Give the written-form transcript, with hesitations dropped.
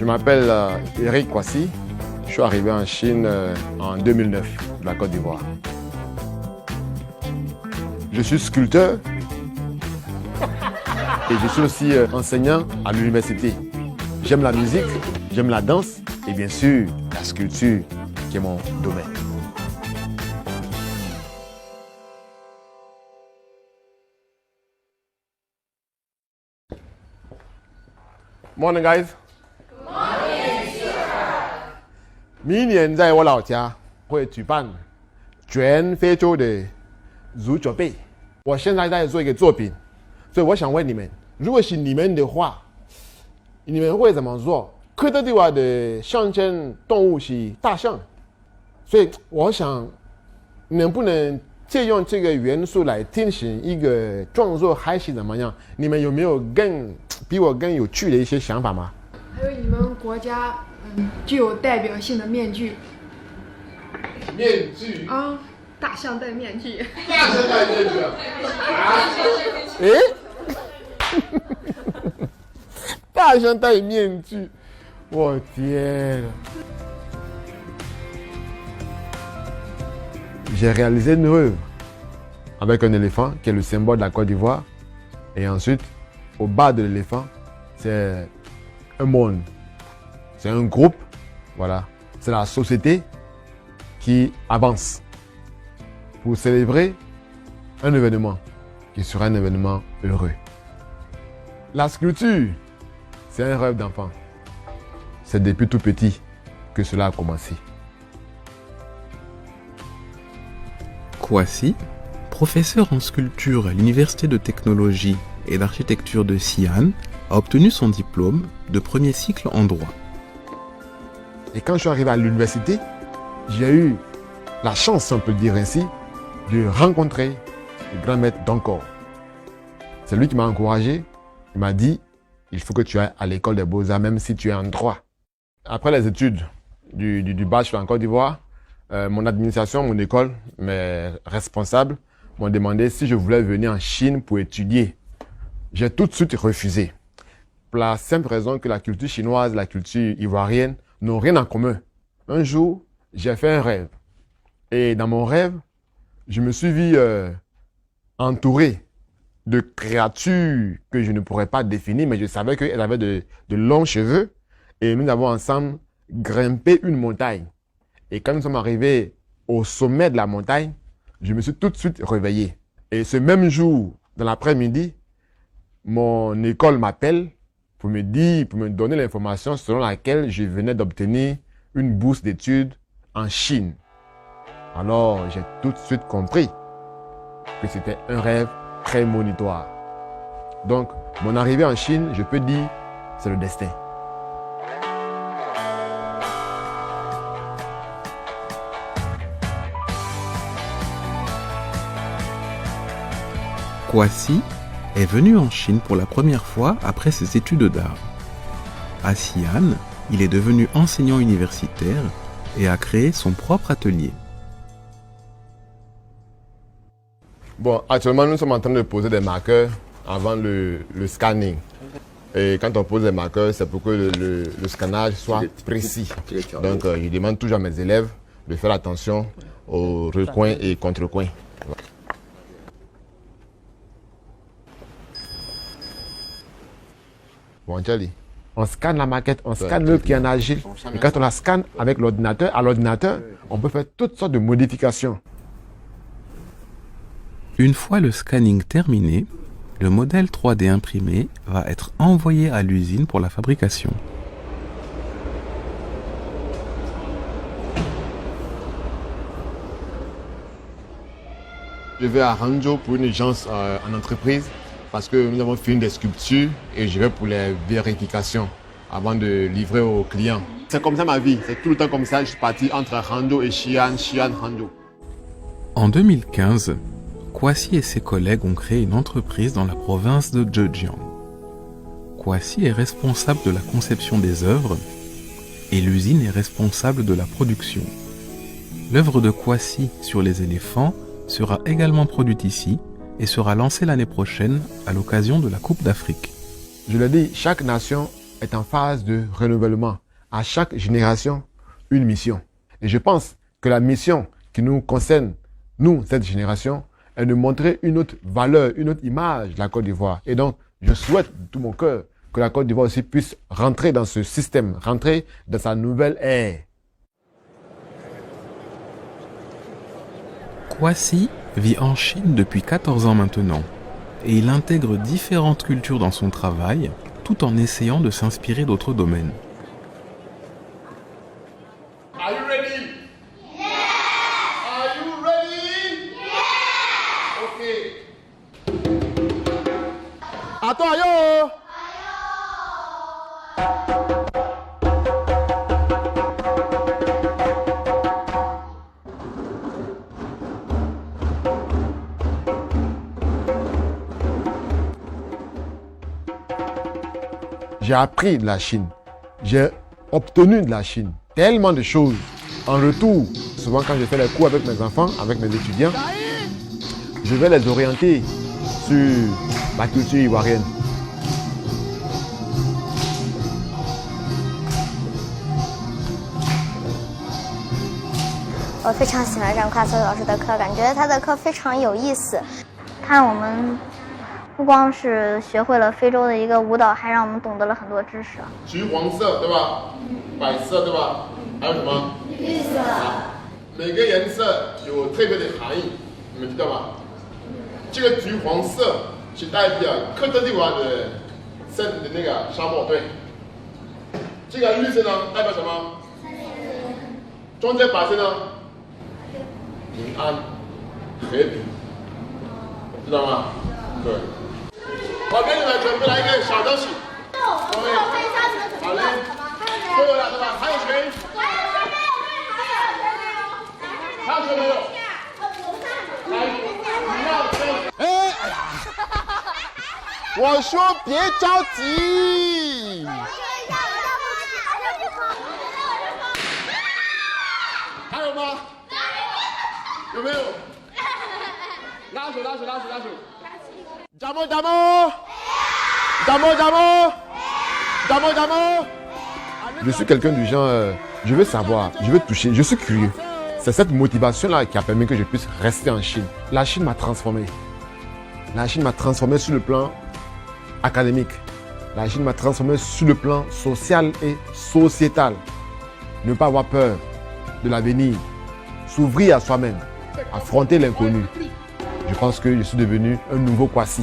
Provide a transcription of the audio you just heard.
Je m'appelle Eric Kwasi. Je suis arrivé en Chine en 2009, de la Côte d'Ivoire. Je suis sculpteur et je suis aussi enseignant à l'université. J'aime la musique, j'aime la danse et bien sûr la sculpture qui est mon domaine. Morning, guys. Morning, 明年在我老家会举办全非洲的足球杯。我现在在做一个作品，所以我想问你们，如果是你们的话，你们会怎么做？科特迪瓦的象征动物是大象，所以我想能不能借用这个元素来进行一个创作，还是怎么样？你们有没有比我更有趣的一些想法吗？还有你们国家具有代表性的面具。面具啊，大象戴面具。大象戴面具大象戴面具，我天啊！J'ai réalisé une œuvre avec un éléphant qui est le symbole de la Côte d'Ivoire. Et ensuite, au bas de l'éléphant, c'est un monde. C'est un groupe. Voilà. C'est la société qui avance pour célébrer un événement qui sera un événement heureux. La sculpture, c'est un rêve d'enfant. C'est depuis tout petit que cela a commencé. Kwasi, professeur en sculpture à l'Université de technologie et d'architecture de Xi'an, a obtenu son diplôme de premier cycle en droit. Et quand je suis arrivé à l'université, j'ai eu la chance, si on peut le dire ainsi, de rencontrer le grand maître d'Angkor. C'est lui qui m'a encouragé. Il m'a dit, il faut que tu ailles à l'école des beaux-arts, même si tu es en droit. Après les études du bachelor en Côte d'Ivoire, mon administration, mon école, mes responsables m'ont demandé si je voulais venir en Chine pour étudier. J'ai tout de suite refusé. Pour la simple raison que la culture chinoise et la culture ivoirienne n'ont rien en commun. Un jour, j'ai fait un rêve. Et dans mon rêve, je me suis vu entouré de créatures que je ne pourrais pas définir, mais je savais qu'elles avaient de longs cheveux. Et nous avons ensemble grimpé une montagne. Et quand nous sommes arrivés au sommet de la montagne, je me suis tout de suite réveillé. Et ce même jour, dans l'après-midi, mon école m'appelle pour me donner l'information selon laquelle je venais d'obtenir une bourse d'études en Chine. Alors, j'ai tout de suite compris que c'était un rêve prémonitoire. Donc, mon arrivée en Chine, je peux dire, c'est le destin. Kwasi est venu en Chine pour la première fois après ses études d'art. À Xi'an, il est devenu enseignant universitaire et a créé son propre atelier. Bon, actuellement, nous sommes en train de poser des marqueurs avant le scanning. Et quand on pose des marqueurs, c'est pour que le scannage soit précis. Donc, je demande toujours à mes élèves de faire attention aux recoins et contrecoins. Bon, Charlie, on scanne la maquette, on scanne l'œuvre qui est en agile. Et quand on la scanne avec l'ordinateur, à l'ordinateur, on peut faire toutes sortes de modifications. Une fois le scanning terminé, le modèle 3D imprimé va être envoyé à l'usine pour la fabrication. Je vais à Hangzhou pour une agence en entreprise parce que nous avons fait des sculptures et je vais pour les vérifications avant de livrer aux clients. C'est comme ça ma vie, c'est tout le temps comme ça. Je suis parti entre Hangzhou et Xi'an, Hangzhou. En 2015, Kwasi et ses collègues ont créé une entreprise dans la province de Zhejiang. Kwasi est responsable de la conception des œuvres et l'usine est responsable de la production. L'œuvre de Kwasi sur les éléphants sera également produite ici et sera lancée l'année prochaine à l'occasion de la Coupe d'Afrique. Je le dis, chaque nation est en phase de renouvellement. À chaque génération, une mission. Et je pense que la mission qui nous concerne, nous, cette génération, est de montrer une autre valeur, une autre image de la Côte d'Ivoire. Et donc, je souhaite de tout mon cœur que la Côte d'Ivoire aussi puisse rentrer dans ce système, rentrer dans sa nouvelle ère. Kwasi vit en Chine depuis 14 ans maintenant et il intègre différentes cultures dans son travail tout en essayant de s'inspirer d'autres domaines. Are you ready? Yeah! Are you ready? Yeah! Okay. Attends, yo! J'ai appris de la Chine. J'ai obtenu de la Chine tellement de choses. En retour, souvent quand je fais les cours avec mes enfants, avec mes étudiants, je vais les orienter sur la culture ivoirienne. Je 非常喜欢上夸斯老师的课，感觉他的课非常有意思。他让我们不光是学会了非洲的一个舞蹈，还让我们懂得了很多知识。橘黄色对吧？白色对吧？还有什么？绿色。每个颜色有特别的含义，你们知道吗？这个橘黄色是代表科特迪瓦的那个沙漠，对。这个绿色呢代表什么？中间白色呢？平安、和平，知道吗？对。我给你们准备了一个小东西。好嘞。都有了，对吧？还有谁？还有谁没有？来，你要先。哎呀！我说别着急。还有吗？有没有？拉手，拉手，拉手，拉手。Jamo, Jamo! Jamo, Jamo! Jamo, Jamo! Je suis quelqu'un du genre, je veux savoir, je veux toucher, je suis curieux. C'est cette motivation-là qui a permis que je puisse rester en Chine. La Chine m'a transformé. La Chine m'a transformé sur le plan académique. La Chine m'a transformé sur le plan social et sociétal. Ne pas avoir peur de l'avenir. S'ouvrir à soi-même. Affronter l'inconnu. Je pense que je suis devenu un nouveau Kwasi.